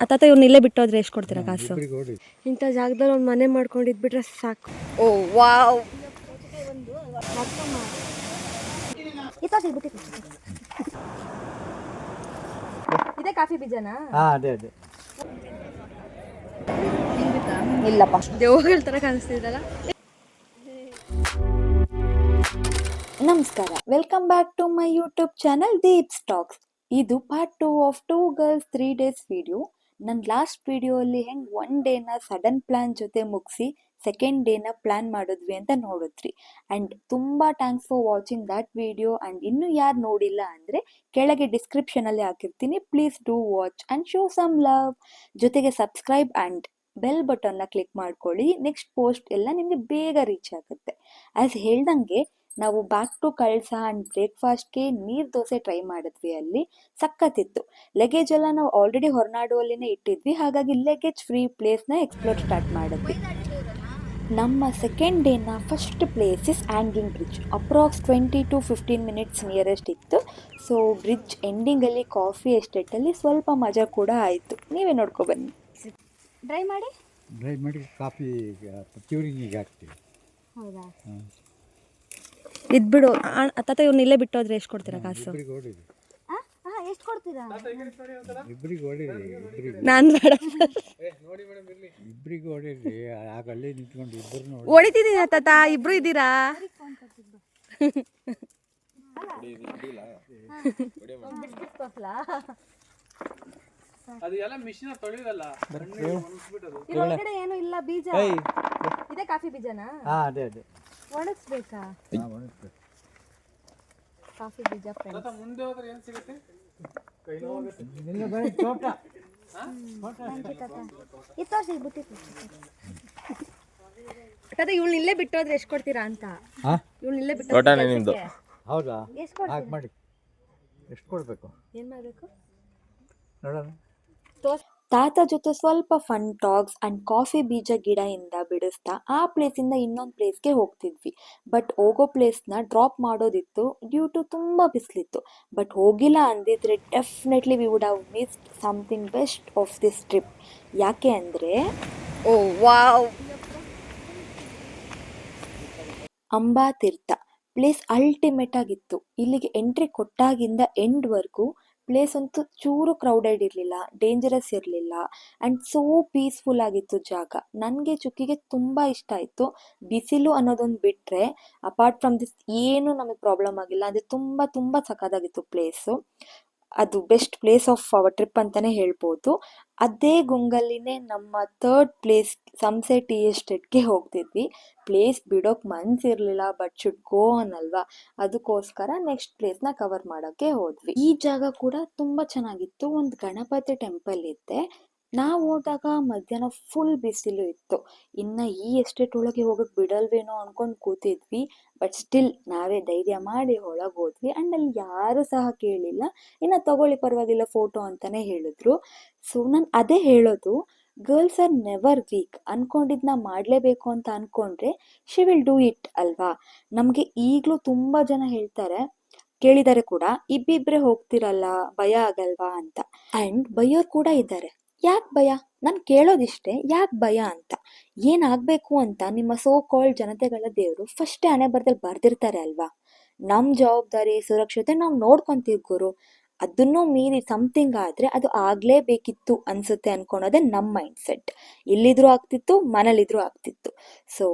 ಅತ್ತಾತ ಇವ್ರನ್ನ ಇಲ್ಲೇ ಬಿಟ್ಟೋದ್ರೆ ಎಷ್ಟು ಕೊಡ್ತೀರಾ ಕಾಸು? ಇಂಥ ಜಾಗದಲ್ಲಿ ಒಂದು ಮನೆ ಮಾಡ್ಕೊಂಡಿದ್ಬಿಟ್ರೆ ಸಾಕು. ಓ ವಾವ್, ಇದೇ ಕಾಫಿ ಬೀಜನಾ? ಅದೇ ಅದೇ. ಇಲ್ಲಪ್ಪ, ದೇವಗಳ ಥರ ಕಾಣಿಸ್ತಿದ್ದಲ್ಲ. ನಮಸ್ಕಾರ, welcome back to my YouTube channel Deeps talks. ಇದು part 2 of 2 girls 3 days video. ನನ್ನ ಲಾಸ್ಟ್ ವಿಡಿಯೋಲ್ಲಿ ಹೆಂಗೆ 1 ಡೇನ ಸಡನ್ ಪ್ಲ್ಯಾನ್ ಜೊತೆ ಮುಗಿಸಿ ಸೆಕೆಂಡ್ ಡೇನ ಪ್ಲ್ಯಾನ್ ಮಾಡಿದ್ವಿ ಅಂತ ನೋಡಿದ್ರಿ. ಆ್ಯಂಡ್ ತುಂಬ thanks for watching that video. And ಇನ್ನೂ ಯಾರು ನೋಡಿಲ್ಲ ಅಂದರೆ ಕೆಳಗೆ ಡಿಸ್ಕ್ರಿಪ್ಷನಲ್ಲಿ ಹಾಕಿರ್ತೀನಿ, please do watch and show some love. ಜೊತೆಗೆ ಸಬ್ಸ್ಕ್ರೈಬ್ ಆ್ಯಂಡ್ ಬೆಲ್ ಬಟನ್ನ ಕ್ಲಿಕ್ ಮಾಡ್ಕೊಳ್ಳಿ. ನೆಕ್ಸ್ಟ್ ಪೋಸ್ಟ್ ಎಲ್ಲ ನಿಮಗೆ ಬೇಗ ರೀಚ್ ಆಗುತ್ತೆ. ಆ್ಯಸ್ ಹೇಳ್ದಂಗೆ ನಾವು ಬ್ಯಾಕ್ ಟು ಕಳ್ಸ ಆ್ಯಂಡ್ ಬ್ರೇಕ್ಫಾಸ್ಟ್ಗೆ ನೀರು ದೋಸೆ ಟ್ರೈ ಮಾಡಿದ್ವಿ. ಅಲ್ಲಿ ಸಖತ್ತಿತ್ತು. ಲಗೇಜ್ ಎಲ್ಲ ನಾವು ಆಲ್ರೆಡಿ ಹೊರನಾಡುವಲ್ಲಿನೇ ಇಟ್ಟಿದ್ವಿ, ಹಾಗಾಗಿ ಲಗೇಜ್ ಫ್ರೀ ಪ್ಲೇಸ್ನ ಎಕ್ಸ್ಪ್ಲೋರ್ ಸ್ಟಾರ್ಟ್ ಮಾಡಿದ್ವಿ. ನಮ್ಮ ಸೆಕೆಂಡ್ ಡೇನ first place is hanging bridge. Approx 20 to 15 minutes nearest ಇತ್ತು. ಸೊ ಬ್ರಿಡ್ಜ್ ಎಂಡಿಂಗಲ್ಲಿ ಕಾಫಿ ಎಸ್ಟೇಟಲ್ಲಿ ಸ್ವಲ್ಪ ಮಜಾ ಕೂಡ ಆಯಿತು. ನೀವೇ ನೋಡ್ಕೊಬನ್ನಿ. ಡ್ರೈ ಮಾಡಿ ಕಾಫಿ ಪ್ಯೂರಿಂಗಿಗೆ ಹಾಕ್ತೀವಿ. ಹೌದಾ? ಇದ್ಬಿಡು. ಅತ್ತಾತ ಇವ್ರನ್ನ ಇಲ್ಲೇ ಬಿಟ್ಟೋದ್ರೆ ಎಷ್ಟು ಕೊಡ್ತೀರಾ ಕಾಸು? ಎಷ್ಟು ಕೊಡ್ತೀರಾ? ಇಬ್ಬರಿಗೆ ಹೊಡೀರಿ. ನಾನು ಬೇಡ, ಇಬ್ಬರಿಗೆ ಹೊಡೀರಿ. ಆಗ ಅಲ್ಲೇ ನಿಂತ್ಕೊಂಡು ಇಬ್ಬರು ಹೊಡಿತಿದ್ದೀರಾ ತಾತ? ಇಬ್ರು ಇದ್ದೀರಾ? ಇದ್ರೊಳಗಡೆ ಏನು ಇಲ್ಲ, ಬೀಜ. ಇದೇ ಕಾಫಿ ಬೀಜನಾ? ಅದೇ ಅದೇ. ಒಣಗಿಸ್ಬೇಕಾ? ಕಾಫಿ ಬೀಜ ಮುಂದೆ ಹೋದ್ರೆ ಏನು ಸಿಗುತ್ತೆ? ಇವಳು ಇಲ್ಲೇ ಬಿಟ್ಟೋದ್ರೆ ಎಷ್ಟು ಕೊಡ್ತೀರಾ ಅಂತ? ಇವಳು ಇಲ್ಲೇ ಬಿಟ್ಟು. ಹೌದಾ? ಹಾಗೆ ಮಾಡಿ. ಎಷ್ಟು ಕೊಡಬೇಕು? ಏನು ಮಾಡಬೇಕು ನೋಡೋಣ. ತಾತ ಜೊತೆ ಸ್ವಲ್ಪ ಫನ್ ಟಾಕ್ಸ್ ಆ್ಯಂಡ್ ಕಾಫಿ ಬೀಜ ಗಿಡದಿಂದ ಬಿಡಿಸ್ತಾ ಆ ಪ್ಲೇಸಿಂದ ಇನ್ನೊಂದು ಪ್ಲೇಸ್ಗೆ ಹೋಗ್ತಿದ್ವಿ. ಬಟ್ ಹೋಗೋ ಪ್ಲೇಸ್ನ ಡ್ರಾಪ್ ಮಾಡೋದಿತ್ತು ಡ್ಯೂ ಟು ತುಂಬ ಬಿಸಿಲಿತ್ತು. ಬಟ್ ಹೋಗಿಲ್ಲ ಅಂದಿದ್ರೆ definitely we would have missed something best of this trip. ಯಾಕೆ ಅಂದರೆ ಓ ವಾವ್, ಅಂಬಾತೀರ್ಥ ಪ್ಲೇಸ್ ಅಲ್ಟಿಮೇಟ್ ಆಗಿತ್ತು. ಇಲ್ಲಿಗೆ ಎಂಟ್ರಿ ಕೊಟ್ಟಾಗಿಂದ ಎಂಡ್ವರೆಗೂ ಪ್ಲೇಸ್ ಅಂತೂ ಚೂರು ಕ್ರೌಡೆಡ್ ಇರಲಿಲ್ಲ, ಡೇಂಜರಸ್ ಇರಲಿಲ್ಲ ಆ್ಯಂಡ್ ಸೋ ಪೀಸ್ಫುಲ್ ಆಗಿತ್ತು ಜಾಗ. ನನಗೆ ಚುಕ್ಕಿಗೆ ತುಂಬ ಇಷ್ಟ ಆಯಿತು. ಬಿಸಿಲು ಅನ್ನೋದೊಂದು ಬಿಟ್ಟರೆ ಅಪಾರ್ಟ್ ಫ್ರಮ್ ದಿಸ್ ಏನೂ ನಮಗೆ ಪ್ರಾಬ್ಲಮ್ ಆಗಿಲ್ಲ. ಅಂದರೆ ತುಂಬ ತುಂಬ ಸಖತ್ತಾಗಿತ್ತು ಪ್ಲೇಸು. ಅದು best place of our trip ಅಂತಲೇ ಹೇಳ್ಬೋದು. ಅದೇ ಗುಂಗಲ್ಲಿನೇ ನಮ್ಮ ಥರ್ಡ್ ಪ್ಲೇಸ್ ಸಂಸೆ ಟೀ ಎಸ್ಟೇಟ್ಗೆ ಹೋಗ್ತಿದ್ವಿ. ಪ್ಲೇಸ್ ಬಿಡೋಕೆ ಮನಸ್ಸಿರಲಿಲ್ಲ, ಬಟ್ ಶುಡ್ ಗೋ ಆನ್ ಅಲ್ವಾ, ಅದಕ್ಕೋಸ್ಕರ ನೆಕ್ಸ್ಟ್ ಪ್ಲೇಸ್ನ ಕವರ್ ಮಾಡೋಕ್ಕೆ ಹೋದ್ವಿ. ಈ ಜಾಗ ಕೂಡ ತುಂಬ ಚೆನ್ನಾಗಿತ್ತು. ಒಂದು ಗಣಪತಿ ಟೆಂಪಲ್ ಇತ್ತೆ. ನಾವು ಹೋದಾಗ ಮಧ್ಯಾಹ್ನ ಫುಲ್ ಬಿಸಿಲು ಇತ್ತು. ಇನ್ನು ಈ ಎಸ್ಟೇಟ್ ಒಳಗೆ ಹೋಗೋಕ್ಕೆ ಬಿಡಲ್ವೇನೋ ಅಂದ್ಕೊಂಡು ಕೂತಿದ್ವಿ. ಬಟ್ ಸ್ಟಿಲ್ ನಾವೇ ಧೈರ್ಯ ಮಾಡಿ ಒಳಗೆ ಹೋದ್ವಿ. ಆ್ಯಂಡ್ ಅಲ್ಲಿ ಯಾರೂ ಸಹ ಕೇಳಿಲ್ಲ, ಇನ್ನು ತಗೊಳ್ಳಿ ಪರವಾಗಿಲ್ಲ ಫೋಟೋ ಅಂತಲೇ ಹೇಳಿದ್ರು. ಸೊ ನಾನು ಅದೇ ಹೇಳೋದು, ಗರ್ಲ್ಸ್ ಆರ್ ನೆವರ್ ವೀಕ್. ಅಂದ್ಕೊಂಡಿದ್ದನ್ನ ಮಾಡಲೇಬೇಕು ಅಂತ ಅಂದ್ಕೊಂಡ್ರೆ ಶಿ ವಿಲ್ ಡೂ ಇಟ್ ಅಲ್ವಾ. ನಮಗೆ ಈಗಲೂ ತುಂಬ ಜನ ಹೇಳ್ತಾರೆ, ಕೇಳಿದ್ದಾರೆ ಕೂಡ, ಇಬ್ಬಿಬ್ಬರೇ ಹೋಗ್ತಿರಲ್ಲ ಭಯ ಆಗಲ್ವಾ ಅಂತ. ಆ್ಯಂಡ್ ಬೈಯೋರು ಕೂಡ ಇದ್ದಾರೆ. ಯಾಕೆ ಭಯ? ನಾನು ಕೇಳೋದಿಷ್ಟೇ, ಯಾಕೆ ಭಯ ಅಂತ. ಏನಾಗಬೇಕು ಅಂತ ನಿಮ್ಮ ಸೋ ಕಾಲ್ಡ್ ಜನತೆಗಳ ದೇವರು ಫಸ್ಟೇ ಹಣೆ ಬರದಲ್ಲಿ ಬರ್ದಿರ್ತಾರೆ ಅಲ್ವಾ. ನಮ್ಮ ಜವಾಬ್ದಾರಿ ಸುರಕ್ಷತೆ ನಾವು ನೋಡ್ಕೊತೀವಿ ಗುರು. ಅದನ್ನೂ ಮೀರಿ ಸಮಥಿಂಗ್ ಆದರೆ ಅದು ಆಗಲೇಬೇಕಿತ್ತು ಅನಿಸುತ್ತೆ ಅಂದ್ಕೊಳೋದೇ ನಮ್ಮ ಮೈಂಡ್ ಸೆಟ್. ಇಲ್ಲಿದ್ರೂ ಆಗ್ತಿತ್ತು, ಮನೇಲಿದ್ರೂ ಆಗ್ತಿತ್ತು. ಸೊ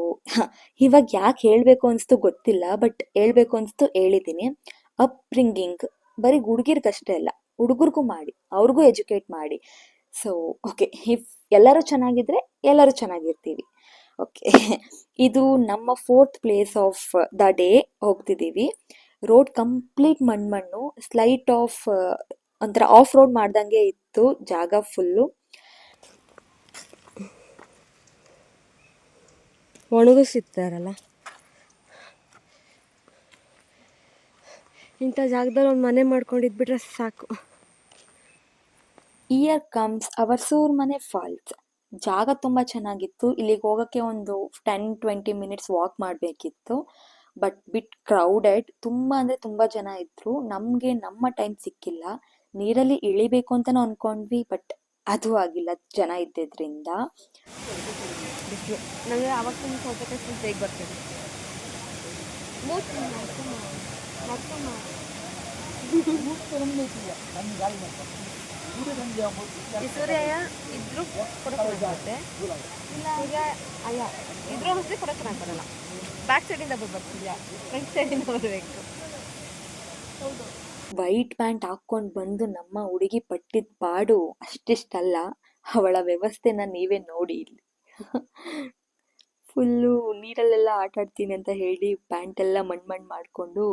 ಇವಾಗ ಯಾಕೆ ಹೇಳಬೇಕು ಅನಿಸ್ತು ಗೊತ್ತಿಲ್ಲ, ಬಟ್ ಹೇಳ್ಬೇಕು ಅನಿಸ್ತು ಹೇಳಿದ್ದೀನಿ. ಅಪ್ಬ್ರಿಂಗಿಂಗ್ ಬರೀ ಹುಡುಗಿರ್ಗಷ್ಟೇ ಅಲ್ಲ, ಹುಡುಗರಿಗೂ ಮಾಡಿ, ಅವ್ರಿಗೂ ಎಜುಕೇಟ್ ಮಾಡಿ. ಸೊ ಓಕೆ, ಇಫ್ ಎಲ್ಲರೂ ಚೆನ್ನಾಗಿದ್ರೆ ಎಲ್ಲರೂ ಚೆನ್ನಾಗಿರ್ತೀವಿ. ಓಕೆ, ಇದು ನಮ್ಮ 4th place of the day. ಹೋಗ್ತಿದ್ದೀವಿ. ರೋಡ್ ಕಂಪ್ಲೀಟ್ ಮಣ್ಣು, ಸ್ಲೈಟ್ ಆಫ್ ಒಂಥರ ಆಫ್ ರೋಡ್ ಮಾಡ್ದಂಗೆ ಇತ್ತು ಜಾಗ ಫುಲ್ಲು. ಒಣಗಿಸಿರ್ತಾರಲ್ಲ, ಇಂಥ ಜಾಗದಲ್ಲಿ ಒಂದು ಮನೆ ಮಾಡ್ಕೊಂಡಿದ್ಬಿಟ್ರೆ ಸಾಕು. Here comes our Soormane falls. ಜಾಗ ತುಂಬ ಚೆನ್ನಾಗಿತ್ತು. ಇಲ್ಲಿಗೆ ಹೋಗೋಕ್ಕೆ ಒಂದು 10-20 ಮಿನಿಟ್ಸ್ ವಾಕ್ ಮಾಡಬೇಕಿತ್ತು. ಬಟ್ ಬಿಟ್ ಕ್ರೌಡೆಡ್, ತುಂಬ ಅಂದರೆ ತುಂಬ ಜನ ಇದ್ದರು. ನಮಗೆ ನಮ್ಮ ಟೈಮ್ ಸಿಕ್ಕಿಲ್ಲ. ನೀರಲ್ಲಿ ಇಳಿಬೇಕು ಅಂತಲೂ ಅಂದ್ಕೊಂಡ್ವಿ, ಬಟ್ ಅದು ಆಗಿಲ್ಲ ಜನ ಇದ್ದಿದ್ರಿಂದ. ಬಿಸಿಲು ನನಗೆ ಆವತ್ತಿನ ಸೌತೆಕಾಯಿ ಫುಲ್ ಬೇಗ ಬರ್ತದೆ. ಈ ಸೂರ್ಯ ಇದ್ರೂ ಕೊಡೋಕ್ಕಾಗುತ್ತೆ, ಇಲ್ಲ ಈಗ ಅಯ್ಯ ಇದ್ರೂ ಹೊಸದಿ ಕೊಡೋಕ್ಕೆ ಬರಲ್ಲ. ಬ್ಯಾಕ್ ಸೈಡಿಂದ ಬರ್ತೀಯ, ಫ್ರಂಟ್ ಸೈಡಿಂದ ಬರಬೇಕು. ವೈಟ್ ಪ್ಯಾಂಟ್ ಹಾಕ್ಕೊಂಡು ಬಂದು ನಮ್ಮ ಹುಡುಗಿ ಪಟ್ಟಿದ ಪಾಡು ಅಷ್ಟಿಷ್ಟಲ್ಲ, ಅವಳ ವ್ಯವಸ್ಥೆನ ನೀವೇ ನೋಡಿ ಇಲ್ಲಿ. ಫುಲ್ಲು ನೀರಲ್ಲೆಲ್ಲ ಆಟ ಆಡ್ತೀನಿ ಅಂತ ಹೇಳಿ ಪ್ಯಾಂಟೆಲ್ಲ ಮಣ್ಣು ಮಾಡಿಕೊಂಡು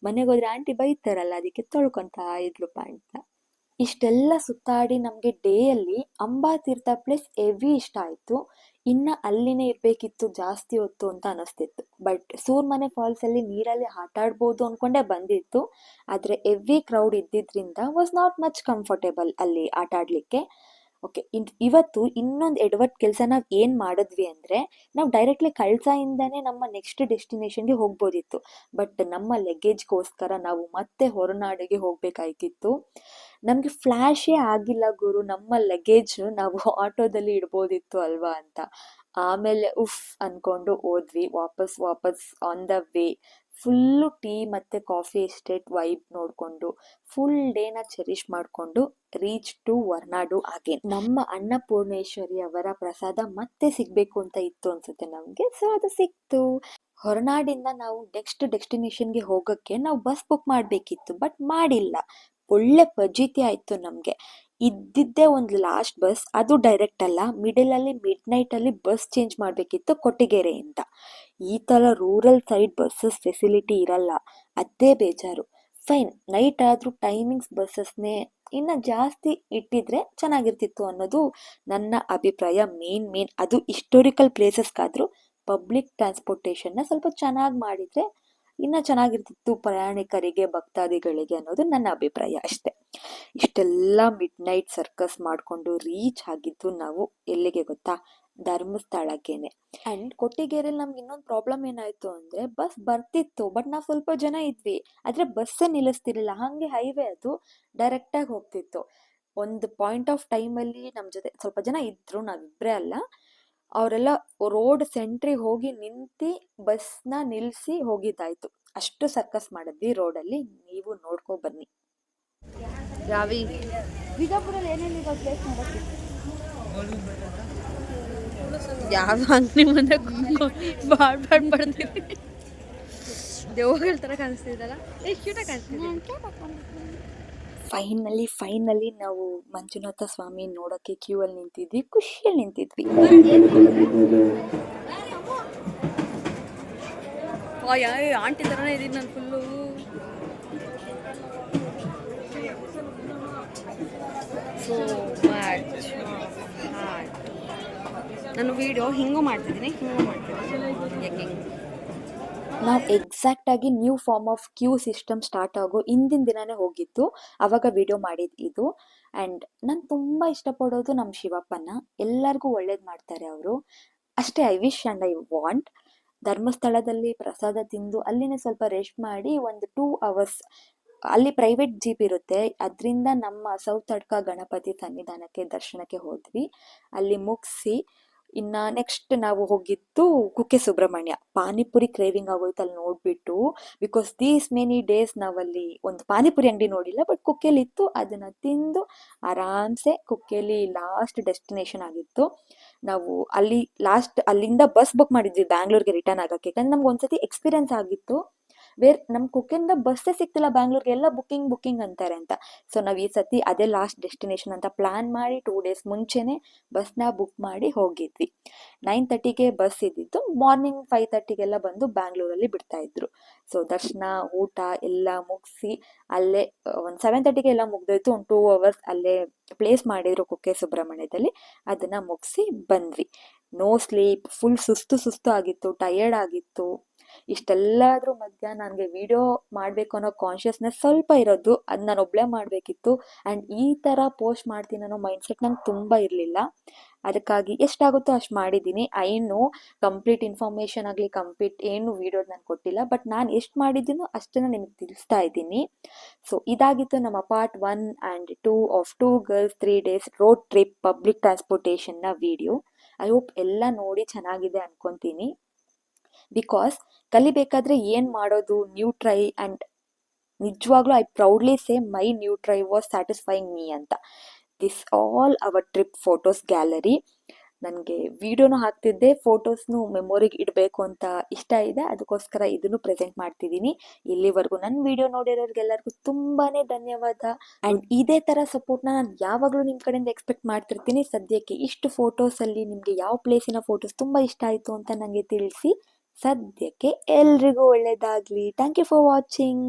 ಮನೆಗೆ ಹೋದ್ರೆ ಆಂಟಿ ಬೈತಾರಲ್ಲ, ಅದಕ್ಕೆ ತೊಳ್ಕೊತಾ ಇದ್ಲು ಪ್ಯಾಂಟ್ನ. ಇಷ್ಟೆಲ್ಲ ಸುತ್ತಾಡಿ ನಮಗೆ ಡೇಯಲ್ಲಿ ಅಂಬಾತೀರ್ಥ ಪ್ಲೇಸ್ ಹೆವಿ ಇಷ್ಟ ಆಯಿತು. ಇನ್ನು ಅಲ್ಲಿನೇ ಇರಬೇಕಿತ್ತು ಜಾಸ್ತಿ ಹೊತ್ತು ಅಂತ ಅನಿಸ್ತಿತ್ತು. ಬಟ್ ಸೂರ್ಮನೆ ಫಾಲ್ಸಲ್ಲಿ ನೀರಲ್ಲಿ ಆಟ ಆಡ್ಬೋದು ಅಂದ್ಕೊಂಡೆ ಬಂದಿತ್ತು, ಆದರೆ ಹೆವಿ ಕ್ರೌಡ್ ಇದ್ದಿದ್ದರಿಂದ ವಾಸ್ ನಾಟ್ ಮಚ್ ಕಂಫರ್ಟೇಬಲ್ ಅಲ್ಲಿ ಆಟ ಆಡಲಿಕ್ಕೆ. ಓಕೆ, ಇವತ್ತು ಇನ್ನೊಂದು ಎಡವಟ್ ಕೆಲಸ ನಾವು ಏನು ಮಾಡಿದ್ವಿ ಅಂದರೆ, ನಾವು ಡೈರೆಕ್ಟ್ಲಿ ಕಳಸಾಯಿಂದನೇ ನಮ್ಮ ನೆಕ್ಸ್ಟ್ ಡೆಸ್ಟಿನೇಷನ್ಗೆ ಹೋಗ್ಬೋದಿತ್ತು. ಬಟ್ ನಮ್ಮ ಲಗೇಜ್ಗೋಸ್ಕರ ನಾವು ಮತ್ತೆ ಹೊರನಾಡಿಗೆ ಹೋಗಬೇಕಾಯ್ತಿತ್ತು. ನಮಗೆ ಫ್ಲ್ಯಾಶೇ ಆಗಿಲ್ಲ ಗುರು, ನಮ್ಮ ಲಗೇಜ್ ನಾವು ಆಟೋದಲ್ಲಿ ಇಡ್ಬೋದಿತ್ತು ಅಲ್ವಾ ಅಂತ. ಆಮೇಲೆ ಉಫ್ ಅಂದ್ಕೊಂಡು ಹೋದ್ವಿ ವಾಪಸ್ on the way. Full tea ಮತ್ತು ಕಾಫಿ ಎಸ್ಟೇಟ್ ವೈಬ್ ನೋಡಿಕೊಂಡು ಫುಲ್ ಡೇನ ಚೆರಿಷ್ ಮಾಡಿಕೊಂಡು ರೀಚ್ ಟು ಹೊರನಾಡು ಅಗೇನ್. ನಮ್ಮ ಅನ್ನಪೂರ್ಣೇಶ್ವರಿ ಅವರ ಪ್ರಸಾದ ಮತ್ತೆ ಸಿಗಬೇಕು ಅಂತ ಇತ್ತು ಅನ್ಸುತ್ತೆ ನಮಗೆ, ಸೊ ಅದು ಸಿಕ್ತು. ಹೊರನಾಡಿಂದ ನಾವು ನೆಕ್ಸ್ಟ್ ಡೆಸ್ಟಿನೇಷನ್ಗೆ ಹೋಗೋಕ್ಕೆ ನಾವು ಬಸ್ ಬುಕ್ ಮಾಡಬೇಕಿತ್ತು, ಬಟ್ ಮಾಡಿಲ್ಲ. ಒಳ್ಳೆ ಫಜೀತಿ ಆಯಿತು ನಮಗೆ. ಇದ್ದಿದ್ದೇ ಒಂದು ಲಾಸ್ಟ್ ಬಸ್, ಅದು ಡೈರೆಕ್ಟ್ ಅಲ್ಲ, ಮಿಡಲಲ್ಲಿ ಮಿಡ್-ನೈಟಲ್ಲಿ ಬಸ್ ಚೇಂಜ್ ಮಾಡಬೇಕಿತ್ತು ಕೊಟ್ಟಿಗೆರೆಯಿಂದ. ಈ ಥರ ರೂರಲ್ ಸೈಡ್ ಬಸ್ಸಸ್ ಫೆಸಿಲಿಟಿ ಇರಲ್ಲ, ಅದೇ ಬೇಜಾರು. ಫೈನ್, ನೈಟ್ ಆದರೂ ಟೈಮಿಂಗ್ಸ್ ಬಸ್ಸಸ್ನೇ ಇನ್ನು ಜಾಸ್ತಿ ಇಟ್ಟಿದ್ರೆ ಚೆನ್ನಾಗಿರ್ತಿತ್ತು ಅನ್ನೋದು ನನ್ನ ಅಭಿಪ್ರಾಯ. ಮೇನ್ ಅದು ಹಿಸ್ಟೋರಿಕಲ್ ಪ್ಲೇಸಸ್ಗಾದರೂ ಪಬ್ಲಿಕ್ ಟ್ರಾನ್ಸ್ಪೋರ್ಟೇಷನ್ನ ಸ್ವಲ್ಪ ಚೆನ್ನಾಗಿ ಮಾಡಿದರೆ ಇನ್ನೂ ಚೆನ್ನಾಗಿರ್ತಿತ್ತು ಪ್ರಯಾಣಿಕರಿಗೆ, ಭಕ್ತಾದಿಗಳಿಗೆ ಅನ್ನೋದು ನನ್ನ ಅಭಿಪ್ರಾಯ ಅಷ್ಟೆ. ಇಷ್ಟೆಲ್ಲ ಮಿಡ್-ನೈಟ್ ಸರ್ಕಸ್ ಮಾಡಿಕೊಂಡು ರೀಚ್ ಆಗಿದ್ದು ನಾವು ಎಲ್ಲಿಗೆ ಗೊತ್ತಾ, ಧರ್ಮಸ್ಥಳಕ್ಕೇನೆ. ಆ್ಯಂಡ್ ಕೊಟ್ಟಿಗೆರೆಯಲ್ಲಿ ನಮ್ಗೆ ಇನ್ನೊಂದು ಪ್ರಾಬ್ಲಮ್ ಏನಾಯಿತು ಅಂದರೆ, ಬಸ್ ಬರ್ತಿತ್ತು ಬಟ್ ನಾವು ಸ್ವಲ್ಪ ಜನ ಇದ್ವಿ, ಆದರೆ ಬಸ್ಸೇ ನಿಲ್ಲಿಸ್ತಿರ್ಲಿಲ್ಲ. ಹಾಗೆ ಹೈವೇ ಅದು ಡೈರೆಕ್ಟಾಗಿ ಹೋಗ್ತಿತ್ತು. ಒಂದು ಪಾಯಿಂಟ್ ಆಫ್ ಟೈಮಲ್ಲಿ ನಮ್ಮ ಜೊತೆ ಸ್ವಲ್ಪ ಜನ ಇದ್ದರು, ನಾವಿಬ್ಬರೇ ಅಲ್ಲ, ಅವರೆಲ್ಲ ರೋಡ್ ಸೆಂಟ್ರಿಗೆ ಹೋಗಿ ನಿಂತು ಬಸ್ನ ನಿಲ್ಲಿಸಿ ಹೋಗಿದ್ದಾಯ್ತು. ಅಷ್ಟು ಸರ್ಕಸ್ ಮಾಡಿದ್ವಿ ರೋಡಲ್ಲಿ, ನೀವು ನೋಡ್ಕೊ ಬನ್ನಿ. ರಾವಿ ಬಿಜಾಪುರಲ್ಲಿ ಏನೇನಿದೆ ಪ್ಲೇಸ್ ನೋಡೋಕ್ಕೆ? ಯಾವ ಅಂಗಡಿ ಮುಂದೆ ಬಾಡ್ ಬಡ್ತೀವಿ, ದೇವಗಳ ಥರ ಕಾಣಿಸ್ತಿದ್ದಲ್ಲ, ಎಷ್ಟು ಕ್ಯೂಟಾಗಿ ಕಾಣಿಸ್ತಿದೆ. ಫೈನಲಿ ನಾವು ಮಂಜುನಾಥ ಸ್ವಾಮಿ ನೋಡೋಕ್ಕೆ ಕ್ಯೂ ಅಲ್ಲಿ ನಿಂತಿದ್ವಿ, ಖುಷಿಯಲ್ಲಿ ನಿಂತಿದ್ವಿ. ಆಂಟಿ ಥರನೇ ಇದೀನಿ ನಾನು ಫುಲ್ಲು. So much heart. ನಾನು ವೀಡಿಯೋ ಹಿಂಗೂ ಮಾಡ್ತಿದ್ದೀನಿ ಯಾಕೆ ನಾವು ಎಕ್ಸಾಕ್ಟಾಗಿ new form of queue system start ಆಗೋ ಹಿಂದಿನ ದಿನವೇ ಹೋಗಿತ್ತು, ಆವಾಗ ವಿಡಿಯೋ ಮಾಡಿದ್ದು ಇದು. ಆ್ಯಂಡ್ ನಾನು ತುಂಬ ಇಷ್ಟಪಡೋದು ನಮ್ಮ ಶಿವಪ್ಪನ, ಎಲ್ಲರಿಗೂ ಒಳ್ಳೇದು ಮಾಡ್ತಾರೆ ಅವರು ಅಷ್ಟೇ. I wish and I want ಧರ್ಮಸ್ಥಳದಲ್ಲಿ ಪ್ರಸಾದ ತಿಂದು ಅಲ್ಲಿನೇ ಸ್ವಲ್ಪ ರೆಸ್ಟ್ ಮಾಡಿ ಒಂದು 2 hours ಅಲ್ಲಿ ಪ್ರೈವೇಟ್ ಜೀಪ್ ಇರುತ್ತೆ, ಅದರಿಂದ ನಮ್ಮ ಸೌತಡ್ಕ ಗಣಪತಿ ಸನ್ನಿಧಾನಕ್ಕೆ ದರ್ಶನಕ್ಕೆ ಹೋದ್ವಿ. ಅಲ್ಲಿ ಮುಗಿಸಿ ಇನ್ನು ನೆಕ್ಸ್ಟ್ ನಾವು ಹೋಗಿದ್ದು ಕುಕ್ಕೆ ಸುಬ್ರಹ್ಮಣ್ಯ. ಪಾನಿಪುರಿ ಕ್ರೇವಿಂಗ್ ಆಗೋಯ್ತು ಅಲ್ಲಿ ನೋಡಿಬಿಟ್ಟು, ಬಿಕಾಸ್ ದೀಸ್ ಮೆನಿ ಡೇಸ್ ನಾವಲ್ಲಿ ಒಂದು ಪಾನಿಪುರಿ ಅಂಗಡಿ ನೋಡಿಲ್ಲ, ಬಟ್ ಕುಕ್ಕೆಲಿತ್ತು, ಅದನ್ನು ತಿಂದು ಆರಾಮ್ಸೆ ಕುಕ್ಕೆಲಿ ಲಾಸ್ಟ್ ಡೆಸ್ಟಿನೇಷನ್ ಆಗಿತ್ತು. ನಾವು ಅಲ್ಲಿಂದ ಬಸ್ ಬುಕ್ ಮಾಡಿದ್ವಿ ಬ್ಯಾಂಗ್ಳೂರ್ಗೆ ರಿಟರ್ನ್ ಆಗೋಕ್ಕೆ, ಯಾಕಂದ್ರೆ ನಮ್ಗೆ ಒಂದ್ಸತಿ ಎಕ್ಸ್ಪೀರಿಯನ್ಸ್ ಆಗಿತ್ತು. ನಮ್ಮ ಕುಕ್ಕೆಯಿಂದ ಬಸ್ಸೇ ಸಿಗ್ತಿಲ್ಲ ಬ್ಯಾಂಗ್ಳೂರ್ಗೆ, ಎಲ್ಲ ಬುಕ್ಕಿಂಗ್ ಅಂತಾರೆ ಅಂತ. ಸೊ ನಾವು ಈ ಸತಿ ಅದೇ ಲಾಸ್ಟ್ ಡೆಸ್ಟಿನೇಷನ್ ಅಂತ ಪ್ಲ್ಯಾನ್ ಮಾಡಿ 2 days ಮುಂಚೆನೇ ಬಸ್ನ ಬುಕ್ ಮಾಡಿ ಹೋಗಿದ್ವಿ. 9:30ಗೆ ಬಸ್ ಇದ್ದಿದ್ದು, ಮಾರ್ನಿಂಗ್ 5:30ಗೆಲ್ಲ ಬಂದು ಬ್ಯಾಂಗ್ಳೂರಲ್ಲಿ ಬಿಡ್ತಾಯಿದ್ರು. ಸೊ ದರ್ಶನ ಊಟ ಎಲ್ಲ ಮುಗಿಸಿ ಅಲ್ಲೇ ಒಂದು 7:30ಗೆ ಎಲ್ಲ ಮುಗ್ದೋಯ್ತು. ಒಂದು 2 hours ಅಲ್ಲೇ ಪ್ಲೇಸ್ ಮಾಡಿದ್ರು ಕುಕ್ಕೆ ಸುಬ್ರಹ್ಮಣ್ಯದಲ್ಲಿ, ಅದನ್ನು ಮುಗಿಸಿ ಬಂದ್ವಿ. ನೋ ಸ್ಲೀಪ್, ಫುಲ್ ಸುಸ್ತು ಆಗಿತ್ತು, ಟಯರ್ಡ್ ಆಗಿತ್ತು. ಇಷ್ಟೆಲ್ಲದ್ರ ಮಧ್ಯ ನನಗೆ ವಿಡಿಯೋ ಮಾಡಬೇಕು ಅನ್ನೋ ಕಾನ್ಷಿಯಸ್ನೆಸ್ ಸ್ವಲ್ಪ ಇರೋದು, ಅದು ನಾನು ಒಬ್ಬಳೇ ಮಾಡಬೇಕಿತ್ತು. ಆ್ಯಂಡ್ ಈ ಥರ ಪೋಸ್ಟ್ ಮಾಡ್ತೀನಿ ಅನ್ನೋ ಮೈಂಡ್ಸೆಟ್ ನಂಗೆ ತುಂಬ ಇರಲಿಲ್ಲ. ಅದಕ್ಕಾಗಿ ಎಷ್ಟಾಗುತ್ತೋ ಅಷ್ಟು ಮಾಡಿದ್ದೀನಿ. ಐನು ಕಂಪ್ಲೀಟ್ ಇನ್ಫಾರ್ಮೇಷನ್ ಆಗಲಿ ಕಂಪ್ಲೀಟ್ ಏನು ವೀಡಿಯೋದು ನಾನು ಕೊಟ್ಟಿಲ್ಲ, ಬಟ್ ನಾನು ಎಷ್ಟು ಮಾಡಿದ್ದೀನೋ ಅಷ್ಟನ್ನು ನಿಮಗೆ ತಿಳಿಸ್ತಾ ಇದ್ದೀನಿ. ಸೊ ಇದಾಗಿತ್ತು ನಮ್ಮ part 1 and 2 of 2 girls 3 days road trip public ಟ್ರಾನ್ಸ್ಪೋರ್ಟೇಷನ್ನ ವಿಡಿಯೋ. ಐ ಹೋಪ್ ಎಲ್ಲ ನೋಡಿ ಚೆನ್ನಾಗಿದೆ ಅನ್ಕೊತೀನಿ. ಬಿಕಾಸ್ ಕಲಿಬೇಕಾದ್ರೆ ಏನು ಮಾಡೋದು, ನ್ಯೂ ಟ್ರೈ, ಆ್ಯಂಡ್ ನಿಜವಾಗ್ಲೂ I proudly say my new try was satisfying me ಅಂತ. This all our trip photos gallery. ನನಗೆ ವಿಡಿಯೋನು ಹಾಕ್ತಿದ್ದೆ, ಫೋಟೋಸ್ನು ಮೆಮೊರಿಗೆ ಇಡಬೇಕು ಅಂತ ಇಷ್ಟ ಇದೆ, ಅದಕ್ಕೋಸ್ಕರ ಇದನ್ನು ಪ್ರೆಸೆಂಟ್ ಮಾಡ್ತಿದ್ದೀನಿ. ಇಲ್ಲಿವರೆಗೂ ನನ್ನ ವಿಡಿಯೋ ನೋಡಿರೋರಿಗೆಲ್ಲರಿಗೂ ತುಂಬಾ ಧನ್ಯವಾದ. ಆ್ಯಂಡ್ ಇದೇ ಥರ ಸಪೋರ್ಟ್ನ ನಾನು ಯಾವಾಗಲೂ ನಿಮ್ಮ ಕಡೆಯಿಂದ ಎಕ್ಸ್ಪೆಕ್ಟ್ ಮಾಡ್ತಿರ್ತೀನಿ. ಸದ್ಯಕ್ಕೆ ಇಷ್ಟು ಫೋಟೋಸಲ್ಲಿ ನಿಮಗೆ ಯಾವ ಪ್ಲೇಸಿನ ಫೋಟೋಸ್ ತುಂಬ ಇಷ್ಟ ಆಯಿತು ಅಂತ ನನಗೆ ತಿಳಿಸಿ. ಸದ್ಯಕ್ಕೆ ಎಲ್ರಿಗೂ ಒಳ್ಳೆಯದಾಗಲಿ. Thank you for watching.